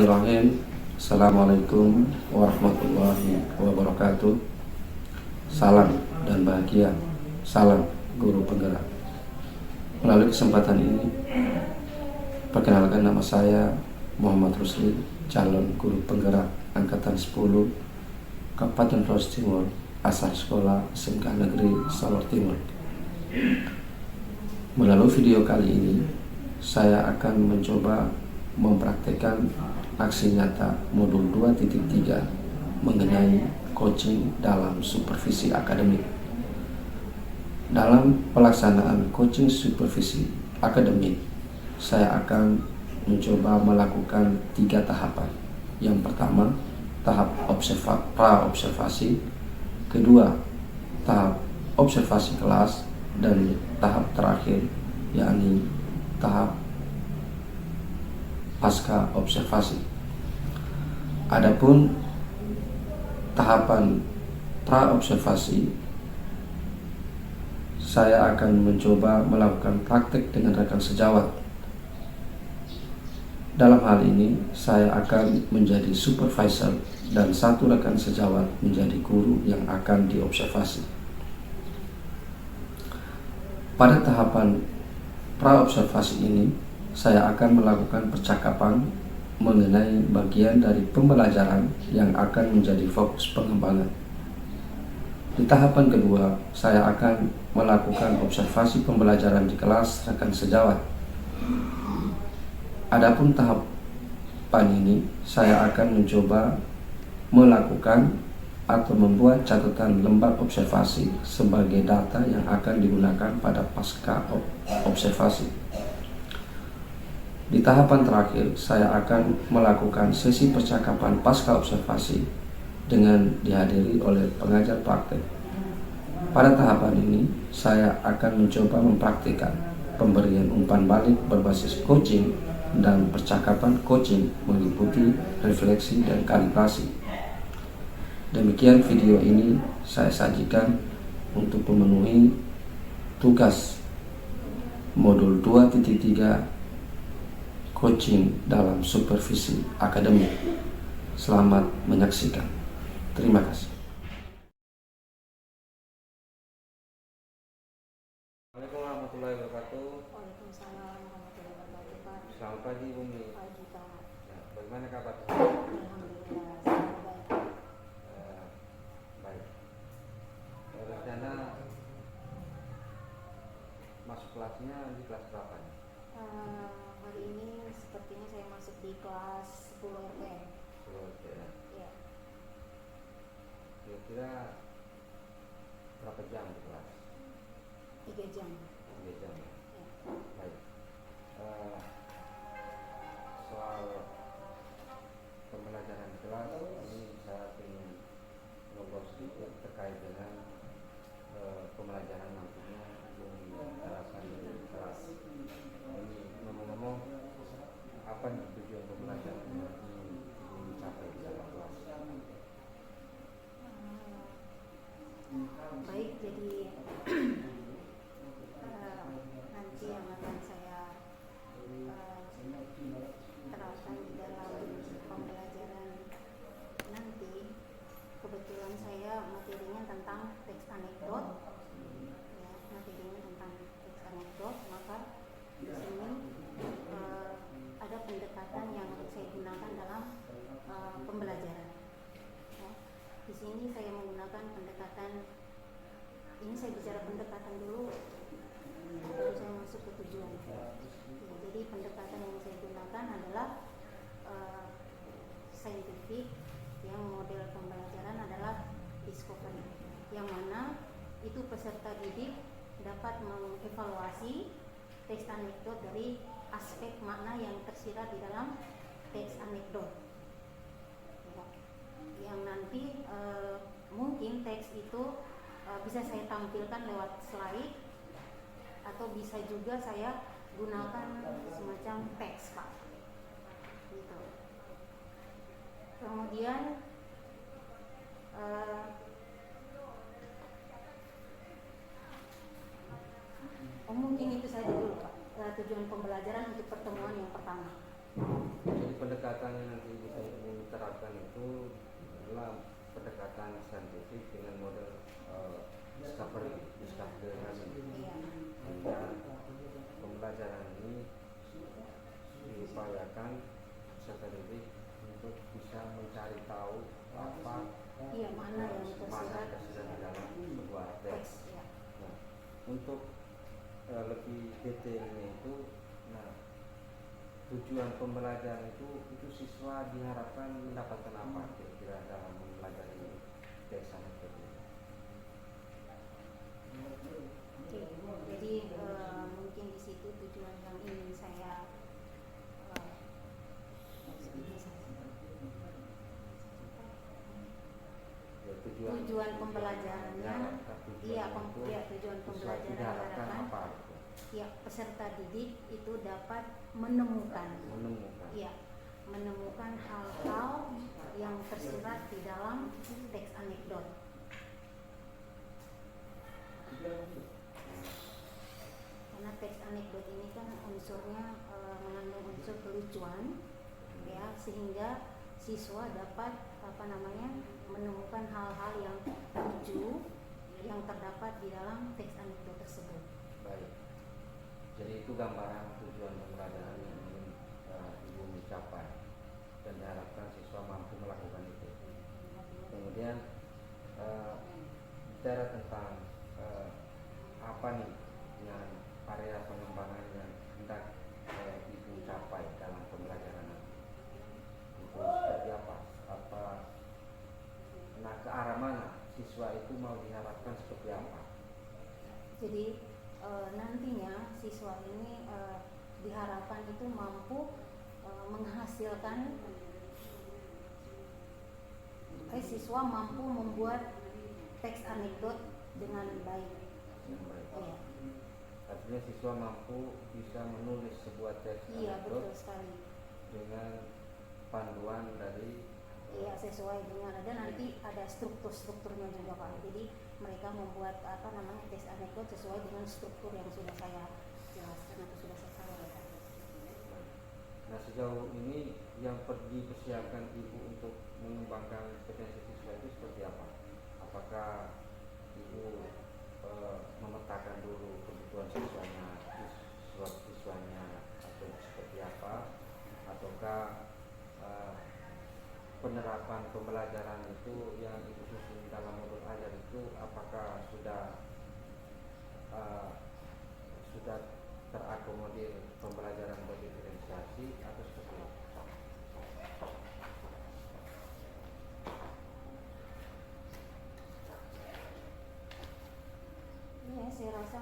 Bismillahirrahmanirrahim. Assalamualaikum warahmatullahi wabarakatuh. Salam dan bahagia. Salam guru penggerak. Melalui kesempatan ini, perkenalkan nama saya Muhammad Rusli, calon guru penggerak Angkatan 10 Kabupaten Flores Timur, asal sekolah SMK Negeri Salor Timur. Melalui video kali ini, saya akan mencoba mempraktekkan aksi nyata modul 2.3 mengenai coaching dalam supervisi akademik. Dalam pelaksanaan coaching supervisi akademik, saya akan mencoba melakukan 3 tahapan. Yang pertama, tahap pra-observasi, kedua, tahap observasi kelas, dan tahap terakhir, yakni tahap pasca observasi. Adapun tahapan pra-observasi, saya akan mencoba melakukan praktek dengan rekan sejawat. Dalam hal ini, saya akan menjadi supervisor dan satu rekan sejawat menjadi guru yang akan diobservasi. Pada tahapan pra-observasi ini, saya akan melakukan percakapan mengenai bagian dari pembelajaran yang akan menjadi fokus pengembangan. Di tahapan kedua, saya akan melakukan observasi pembelajaran di kelas rekan sejawat. Adapun tahapan ini, saya akan mencoba melakukan atau membuat catatan lembar observasi sebagai data yang akan digunakan pada pasca observasi. Di tahapan terakhir, saya akan melakukan sesi percakapan pasca observasi dengan dihadiri oleh pengajar praktek. Pada tahapan ini, saya akan mencoba mempraktikkan pemberian umpan balik berbasis coaching dan percakapan coaching meliputi refleksi dan kalibrasi. Demikian video ini saya sajikan untuk memenuhi tugas modul 2.3 coaching dalam supervisi akademik. Selamat menyaksikan. Terima kasih. Assalamualaikum warahmatullahi wabarakatuh. Waalaikumsalam warahmatullahi wabarakatuh, Pak. Selamat pagi, Bumi. Pagi, Pak. Ya, bagaimana kabar? Alhamdulillah, sangat baik, Pak. Baik. Rencana masuk kelasnya di kelas berapa? Hari ini sepertinya saya masuk di kelas 10 RPM. Ya, Kira-kira berapa jam di kelas? 3 jam. 3 jam. Ya. Baik. Soal pembelajaran di kelas ini saya ingin ngobrol sedikit terkait dengan pembelajaran nantinya Bumi terapkan di kelas. Ini ngomong-ngomong, apa nih tujuan pembelajaran yang ingin dicapai di dalam kelas? Baik, jadi nanti yang akan saya terapkan di dalam pembelajaran nanti, kebetulan saya materinya tentang teks anekdot, ya, materinya tentang teks anekdot, maka di sini ada pendekatan yang saya gunakan dalam pembelajaran. Ya. Di sini saya menggunakan pendekatan, ini saya bicara pendekatan dulu, baru saya masuk ke tujuan. Ya, jadi pendekatan yang saya gunakan adalah saintifik, yang model pembelajaran adalah discovery, yang mana itu peserta didik dapat mengevaluasi teks anekdot dari aspek makna yang tersirat di dalam teks anekdot. Ya, yang nanti mungkin teks itu bisa saya tampilkan lewat slide, atau bisa juga saya gunakan semacam teks, Pak. Gitu. Kemudian mungkin itu saja dulu, Pak, tujuan pembelajaran untuk pertemuan yang pertama. Jadi pendekatan yang nanti bisa diterapkan itu adalah pendekatan saintifik dengan model discovery learning. Iya. Sehingga pembelajaran ini diupayakan peserta didik untuk bisa mencari tahu apa Iya, mana yang mana tersirat tersirat di dalam sebuah teks. ya. Nah, untuk lebih detailnya itu, nah tujuan pembelajaran itu siswa diharapkan mendapatkan apa kira-kira dalam mempelajari teks seperti ini? Oke, jadi mungkin di situ tujuan yang ingin saya Ya, tujuan pembelajarannya, tujuan pembelajaran diharapkan diharapkan apa? Gitu? ya peserta didik itu dapat menemukan hal-hal yang tersirat di dalam teks anekdot. Karena teks anekdot ini kan unsurnya mengandung unsur kelucuan, ya, sehingga siswa dapat menemukan hal-hal yang lucu yang terdapat di dalam teks anekdot tersebut. Baik. Jadi itu gambaran tujuan pembelajaran yang ingin Ibu mencapai dan diharapkan siswa mampu melakukan itu. Kemudian bicara tentang apa nih yang area pengembangan yang hendak Ibu capai dalam pembelajaran nanti. Itu seperti apa? Nah, ke arah mana siswa itu mau diharapkan seperti apa? Jadi nantinya siswa ini diharapkan itu mampu menghasilkan siswa mampu membuat teks anekdot dengan baik. Ya. Artinya siswa mampu bisa menulis sebuah teks Iya, anekdot betul sekali. dengan panduan dari Iya, sesuai dengan ada nanti ada strukturnya juga Pak. Jadi mereka membuat teks anekdot sesuai dengan struktur yang sudah saya jelaskan atau sudah saya sampaikan. Nah, sejauh ini yang dipersiapkan Ibu untuk mengembangkan potensi siswa itu seperti apa? Apakah Ibu memetakan dulu kebutuhan siswanya atau seperti apa? Ataukah penerapan pembelajaran itu yang Ibu susun dalam modul ajar itu apakah sudah terakomodir pembelajaran berdiferensiasi atau seperti apa? Ya, saya rasa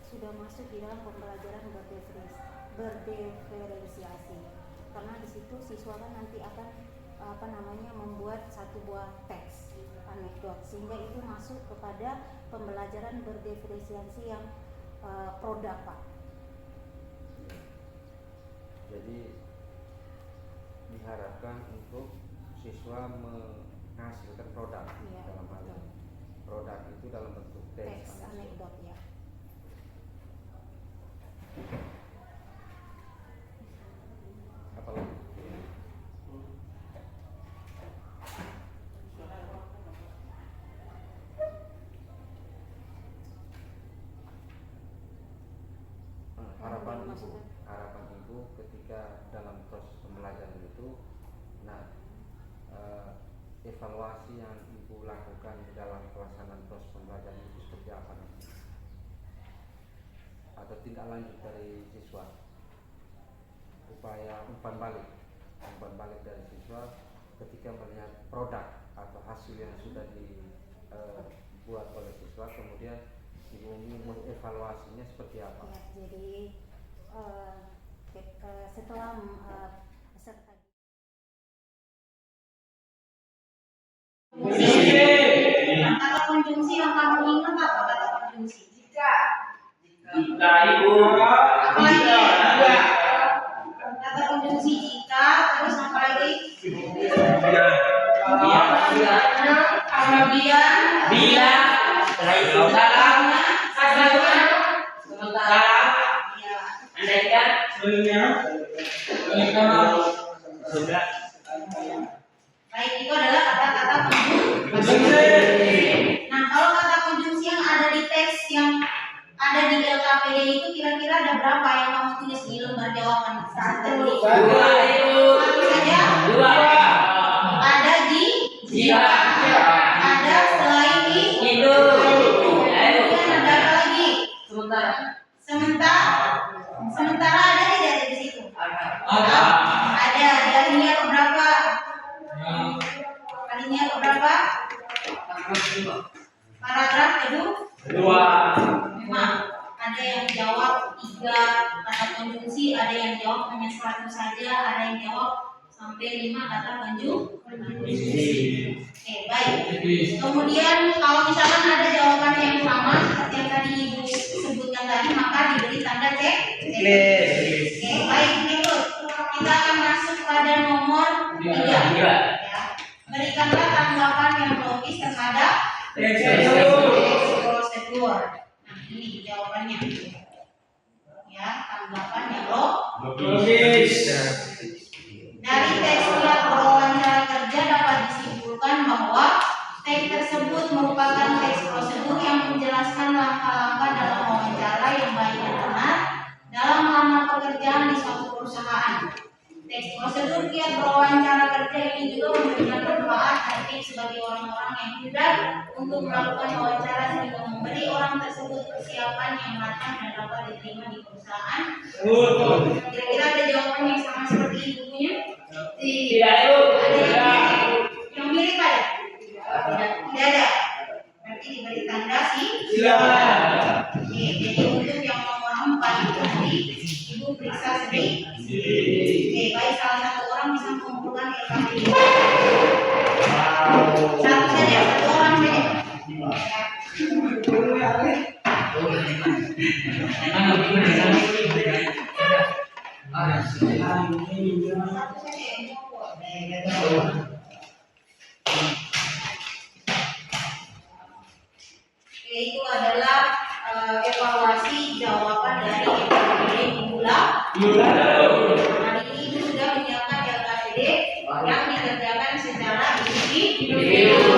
sudah masuk di dalam pembelajaran berdiferensiasi. Karena di situ siswa kan nanti akan membuat satu buah teks anekdot, sehingga itu masuk kepada pembelajaran berdiferensiasi yang produk Pak. Jadi diharapkan untuk siswa menghasilkan produk dalam hal ini. Produk itu dalam bentuk teks anekdot ya. Apalagi? Harapan Ibu ketika dalam proses pembelajaran itu, evaluasi yang Ibu lakukan di dalam pelaksanaan proses pembelajaran itu seperti apa nanti? Atau tindak lanjut dari siswa, upaya umpan balik dari siswa ketika melihat produk atau hasil yang sudah dibuat oleh siswa, kemudian Ibu mengevaluasinya seperti apa? Ya, jadi setelah peserta kata konjungsi yang kamu ingat apa kata konjungsi? Jika Ibu apalagi juga kata konjungsi jika, terus apa lagi? Kemudian bila dalamnya sementara andaikan sebelumnya Baik, itu adalah kata-kata konjungsi. Nah, kalau kata konjungsi yang ada di teks yang ada di LKPD itu kira-kira ada berapa yang kamu tulis di lembar jawaban? Satu saja. Ada jika. Ada selain itu. Kemudian ada apa lagi? Sementara ada tidak di situ? Ada. Alinia keberapa? Alinia keberapa? Paragraf kedua. Memang ada yang jawab 3 kata konjungsi, ada yang jawab hanya 1 saja, ada yang jawab sampai 5 kata konjungsi. Oke, baik. Kemudian kalau misalkan ada jawaban yang sama seperti yang tadi Ibu sebutkan tadi, maka diberi tanda cek. Oke, baik. Berikut kita akan masuk pada nomor 3. Ya. Berikanlah tanggapan yang logis terhadap teks prosedur. Nah, ini jawabannya. Ya, tanggapan yang logis. Dari teks surat wawancara kerja dapat disimpulkan bahwa teks tersebut merupakan teks prosedur yang menjelaskan langkah-langkah dalam wawancara yang baik dan benar dalam melamar pekerjaan di suatu perusahaan. Teks prosedur kiat berwawancara kerja ini juga memberikan manfaat dan tips bagi orang-orang yang mudah untuk melakukan wawancara sehingga memberi orang tersebut persiapan yang matang dan dapat diterima di perusahaan. Kira-kira ada jawaban yang sama seperti ibunya? Tidak. Ada yang mirip ada? Tidak ada. Berarti diberi tanda sih. Oke, jadi untuk yang nomor 4 itu nanti Ibu periksa sendiri. Oke, baik, salah satu orang bisa mengumpulkan LKPD. Satu saja, satu orang saja. Itu adalah evaluasi jawaban dari LKPD bulan. Hari ini Ibu sudah menyiapkan LKPD yang dikerjakan secara individu.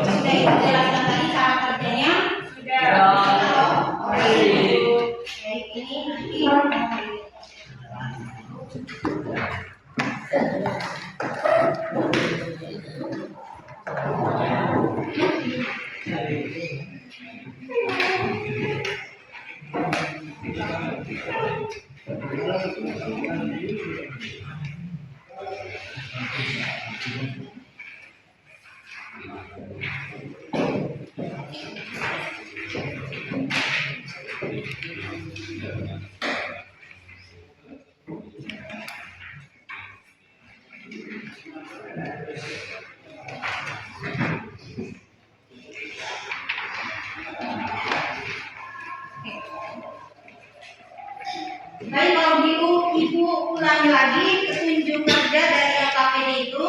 Sudah Ibu jelaskan tadi cara kerjanya? Sudah. Baik, ini nanti baik, kalau begitu Ibu ulangi lagi petunjuk kerja dari LKPD itu,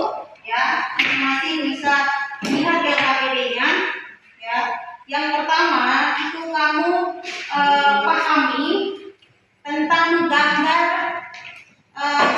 ya, masing-masing bisa melihat LKPD-nya, ya. Yang pertama itu kamu pahami tentang gambar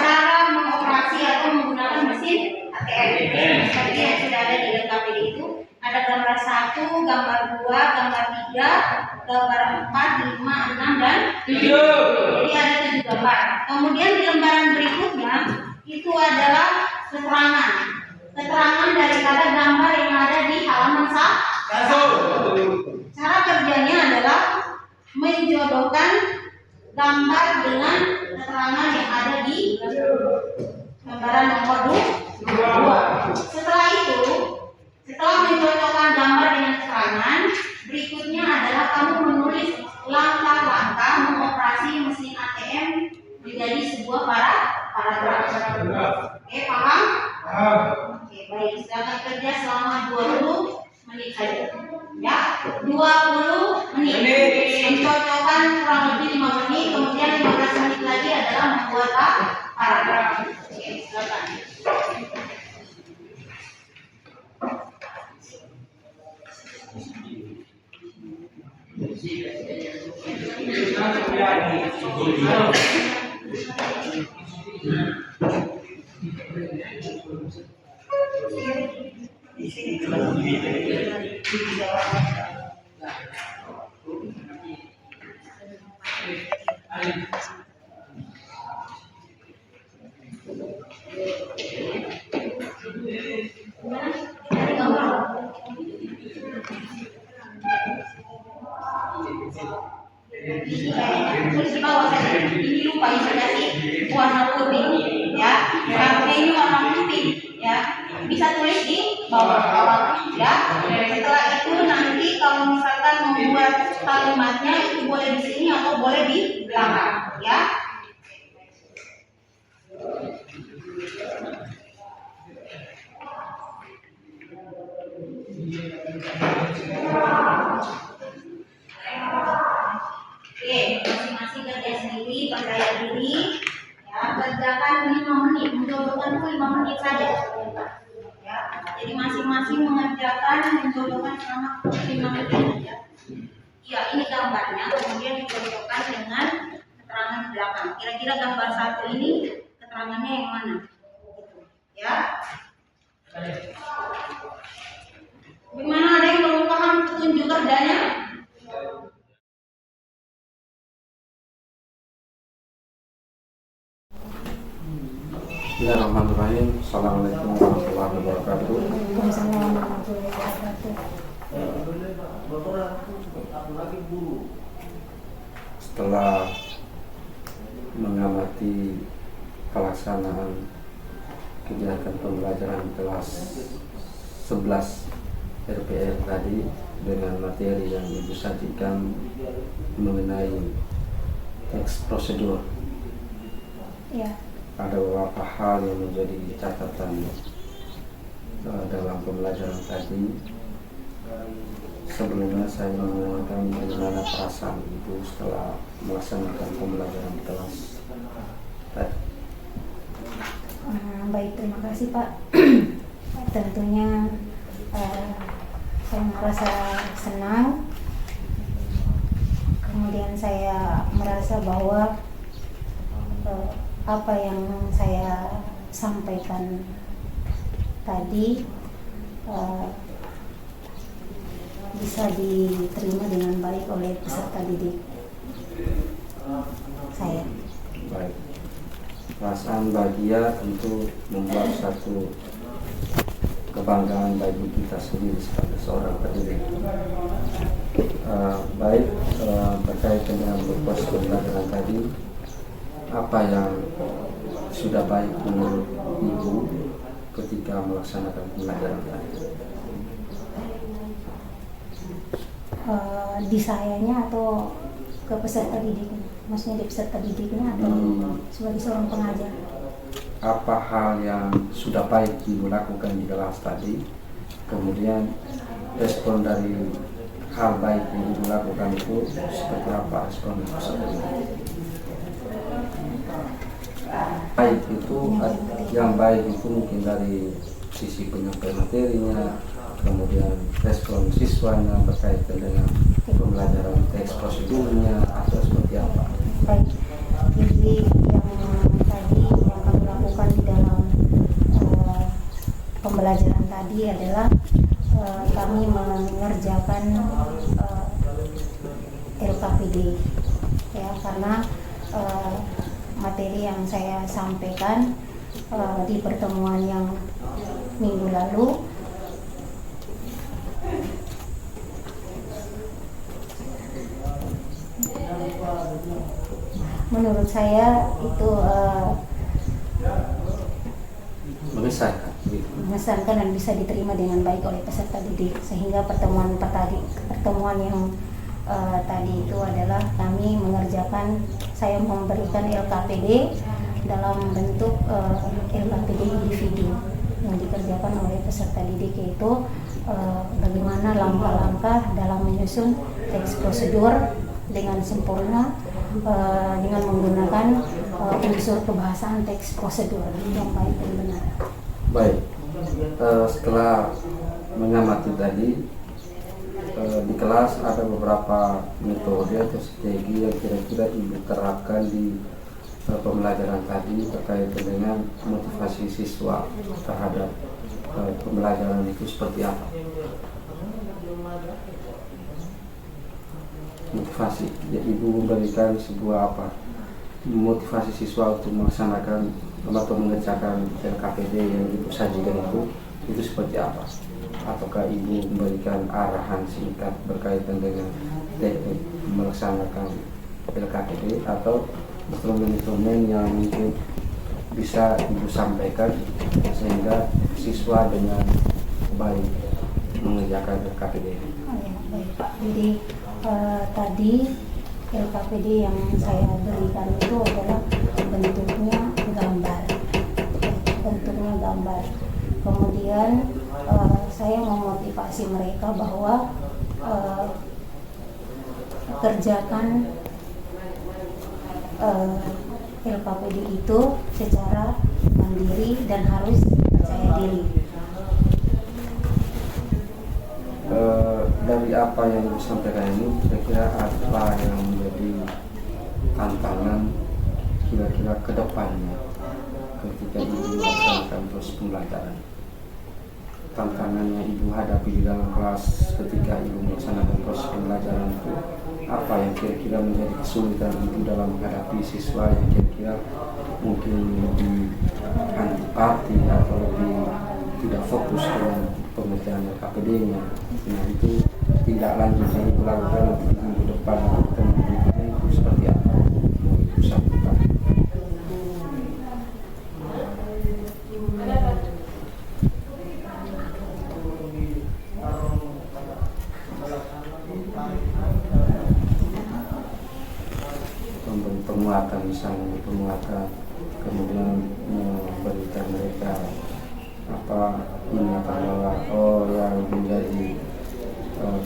cara mengoperasi atau menggunakan mesin ATM. Seperti yang sudah ada di LKPD itu, ada gambar 1, gambar 2, gambar 3, gambar 4, 5, 6, dan 7. Jadi ada 7 gambar. Kemudian di lembaran berikutnya itu adalah keterangan daripada gambar yang ada di halaman 1. Cara kerjanya adalah menjodohkan gambar dengan keterangan yang ada di lembaran nomor 2. Setelah itu, setelah mencocokkan gambar dengan keterangan, berikutnya adalah kamu menulis langkah-langkah mengoperasi mesin ATM menjadi sebuah paragraf. Oke, paham? Oke, baik. Silakan kerja selama 20 menit saja. Ya, 20 menit. Mencocokkan kurang lebih 5 menit, kemudian 15 menit lagi adalah membuat paragraf. Oke, silakan. Tulis di bawah saja. Ini lupa isi kasih warna putih, ya. Rambutnya ini warna putih, ya. Bisa tulis di bawah, ya. Setelah itu nanti kalau misalkan membuat kalimatnya itu boleh di sini atau boleh di belakang, ya. Oke, masing-masing kerja sendiri, percaya diri, ya, kerjakan 5 menit, mencobakan itu 5 menit saja, ya. Jadi masing-masing mengerjakan, mencobakan selama 5 menit saja. Ya, ini gambarnya, kemudian dicocokkan dengan keterangan di belakang. Kira-kira gambar satu ini keterangannya yang mana? Ya. Gimana, ada yang belum paham petunjuk kerjanya? Bismillahirrahmanirrahim. Assalamualaikum warahmatullahi wabarakatuh. Setelah mengamati pelaksanaan kegiatan pembelajaran kelas 11 RPR tadi dengan materi yang Ibu sajikan mengenai teks prosedur, Ya. ada beberapa hal yang menjadi catatan dalam pembelajaran tadi. Sebelumnya saya menanyakan bagaimana perasaan Ibu setelah melaksanakan pembelajaran kelas tadi. Baik, terima kasih Pak. Tentunya saya merasa senang. Kemudian saya merasa bahwa apa yang saya sampaikan tadi bisa diterima dengan baik oleh peserta didik saya. Baik, perasaan bahagia tentu membuat satu kebanggaan bagi kita sendiri sebagai seorang pendidik. Baik, terkait dengan proses pembelajaran tadi, apa yang sudah baik menurut Ibu ketika melaksanakan pembelajaran tadi? Di sayanya atau ke peserta didiknya? Maksudnya di peserta didiknya atau sebagai seorang pengajar? Apa hal yang sudah baik Ibu lakukan di kelas tadi, kemudian respon dari hal baik yang Ibu lakukan itu seperti apa respon peserta didik? Baik itu, yang baik itu mungkin dari sisi penyampaian materinya, kemudian respon siswanya berkaitan dengan pembelajaran teks prosedurnya, atau seperti apa? Baik, jadi yang tadi yang kami lakukan di dalam pembelajaran tadi adalah kami mengerjakan LKPD, ya, karena materi yang saya sampaikan di pertemuan yang minggu lalu menurut saya itu mengesankan dan bisa diterima dengan baik oleh peserta didik, sehingga pertemuan yang tadi itu adalah kami mengerjakan, saya memberikan LKPD dalam bentuk LKPD individu yang dikerjakan oleh peserta didik, yaitu bagaimana langkah-langkah dalam menyusun teks prosedur dengan sempurna dengan menggunakan unsur kebahasaan teks prosedur yang baik dan benar. Baik, setelah mengamati tadi, di kelas ada beberapa metode atau strategi yang kira-kira Ibu terapkan di pembelajaran tadi terkait dengan motivasi siswa terhadap pembelajaran itu seperti apa? Motivasi, ya Ibu memberikan sebuah apa? Motivasi siswa untuk melaksanakan atau mengerjakan LKPD yang Ibu sajikan itu seperti apa? Ataukah Ibu memberikan arahan singkat berkaitan dengan teknik melaksanakan LKPD atau instrumen-instrumen yang mungkin bisa Ibu sampaikan sehingga siswa dengan baik mengerjakan LKPD? Oh ya, baik Pak. Jadi tadi LKPD yang saya berikan itu adalah bentuknya gambar. Bentuknya gambar. Kemudian saya memotivasi mereka bahwa kerjakan LKPD itu secara mandiri dan harus percaya diri. Dari apa yang disampaikan ini, kira-kira apa yang menjadi tantangan kira-kira ke depannya ketika Ibu melaksanakan proses pembelajaran? Tantangan yang Ibu hadapi di dalam kelas ketika Ibu melaksanakan proses pembelajaran itu apa yang kira-kira menjadi kesulitan Ibu dalam menghadapi siswa yang kira-kira mungkin lebih antipati atau lebih tidak fokus dengan pengerjaan LKPD-nya. Nah, itu tidak lanjut yang Ibu lakukan untuk minggu depan atau minggu berikutnya itu seperti apa? Mau Ibu sampaikan? Memberi penguatan, misalnya penguatan, kemudian memberikan mereka ingatan bahwa yang menjadi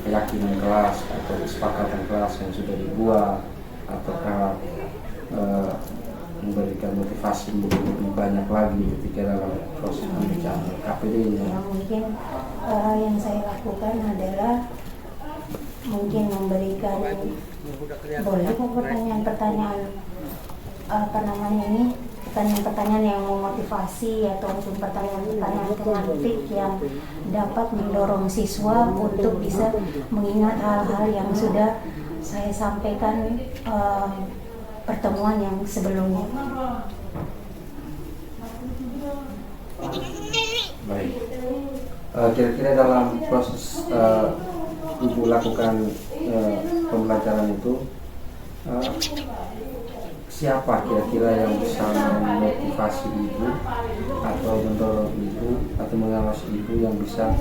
keyakinan kelas atau kesepakatan kelas yang sudah dibuat, ataukah memberikan motivasi lebih banyak lagi ketika dalam proses pengerjaan KPD-nya. Ya, mungkin yang saya lakukan adalah mungkin memberikan, boleh kok pertanyaan-pertanyaan pertanyaan-pertanyaan yang memotivasi ataupun pertanyaan-pertanyaan tematik yang dapat mendorong siswa untuk bisa mengingat hal-hal yang sudah saya sampaikan pertemuan yang sebelumnya. Baik. Kira-kira dalam proses Ibu lakukan pembelajaran itu, siapa kira-kira yang bisa memotivasi Ibu atau mendorong Ibu atau mengawasi Ibu yang bisa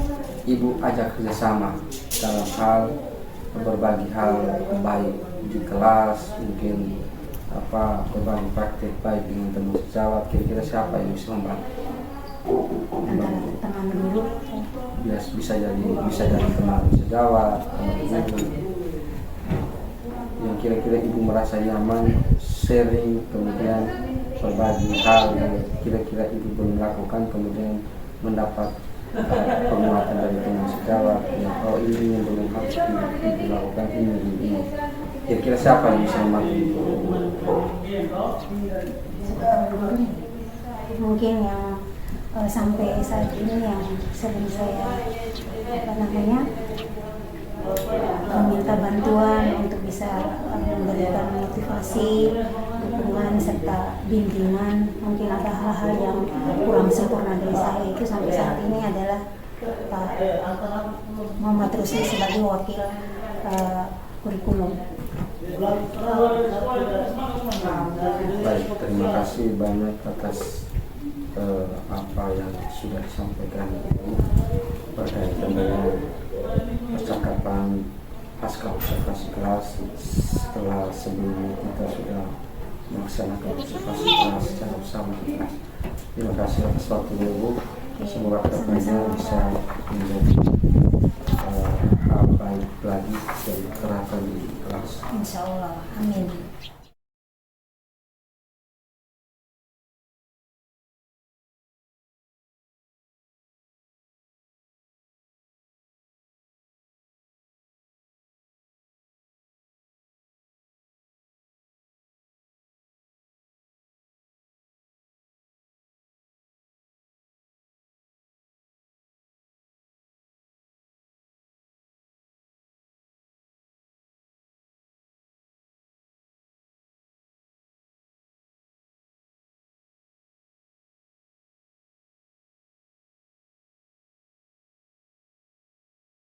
Ibu ajak kerjasama dalam hal berbagi hal baik di kelas, mungkin berbagi praktik baik dengan teman sejawat? Kira-kira siapa yang bisa membantu? Teman dulu. Bisa dari teman sejawat, teman guru yang kira-kira Ibu merasa nyaman sharing, kemudian berbagi hal yang kira-kira Ibu belum lakukan, kemudian mendapat penguatan dari teman sejawat yang ini yang belum harus Ibu lakukan, ini. Kira-kira siapa yang bisa membantu Ibu? Mungkin yang sampai saat ini yang sering saya meminta bantuan untuk bisa memberikan motivasi, dukungan serta bimbingan. Mungkin ada hal-hal yang kurang sempurna dari saya itu sampai saat ini adalah Pak Muhammad Rusli sebagai wakil kurikulum. Baik, terima kasih banyak atas apa yang sudah disampaikan berkaitan dengan percakapan pasca observasi kelas setelah sebelumnya kita sudah melaksanakan observasi kelas secara bersama di kelas. Terima kasih atas waktunya Ibu. Semoga kedepannya bisa menjadi hal baik lagi dan terapkan di kelas. Insya Allah, amin.